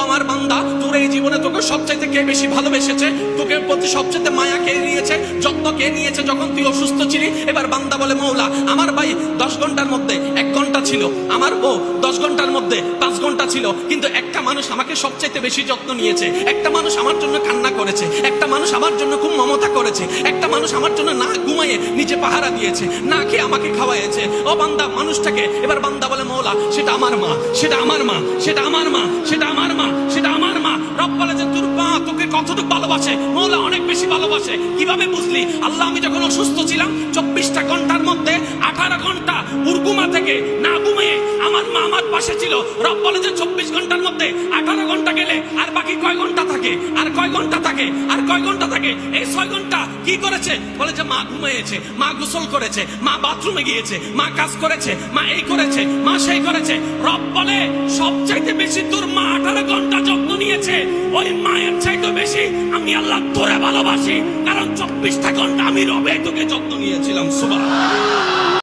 আমার বান্দা, তোর এই জীবনে তোকে সবচাইতে কে বেশি ভালোবেসেছে, তোকে প্রতি সবচাইতে মায়া কে নিয়েছে, যত্ন কে নিয়েছে যখন তুই অসুস্থ ছিলি? এবার বান্দা বলে, মৌলা আমার ভাই 10 ঘন্টার মধ্যে 1 ঘন্টা ছিল, আমার বউ 10 ঘন্টার মধ্যে 5 ঘন্টা ছিল, কিন্তু একটা মানুষ আমাকে সবচাইতে বেশি যত্ন নিয়েছে, একটা মানুষ আমার জন্য কান্না করেছে, একটা মানুষ আমার জন্য খুব মমতা করেছে, একটা মানুষ আমার জন্য না ঘুমায়ে নিচে পাহারা দিয়েছে, না খেয়ে আমাকে খাওয়াইছে। ও বান্দা, মানুষটাকে? এবার বান্দা বলে, মৌলা সেটা আমার মা, সেটা আমার মা, সেটা আমার মা, সেটা আমার মা, সেটা আমার মা। রব বলে যে তোর মা তোকে কতটুকু ভালোবাসে? মৌলা অনেক বেশি ভালোবাসে। কিভাবে বুঝলি? আল্লাহ, আমি যখন অসুস্থ ছিলাম 24টা ঘন্টার মধ্যে 18 ঘন্টা উর্গুমা থেকে না ঘুমিয়ে আমার মা আমার পাশে ছিল। রব বলে যে 24 ঘন্টার মধ্যে 18 ঘন্টা গেলে আর বাকি কয় ঘন্টা থাকে, আর কয় ঘন্টা থাকে, আর কয় ঘন্টা থাকে? এই 6 ঘন্টা কি করেছে? বলে যে মা ঘুমিয়েছে, মা গোসল করেছে, মা বাথরুমে গিয়েছে, মা কাজ করেছে, মা এই করেছে, মা সেই করেছে। রব বলে সবচাইতে বেশি তোর মা 18 ঘন্টা যত্ন নিয়েছে, ওই মায়ের চাইতে বেশি আমি আল্লাহ তোরে ভালোবাসি, কারণ 24টা ঘন্টা আমি রবে তোকে যত্ন নিয়েছিলাম। সুবহানাল্লাহ।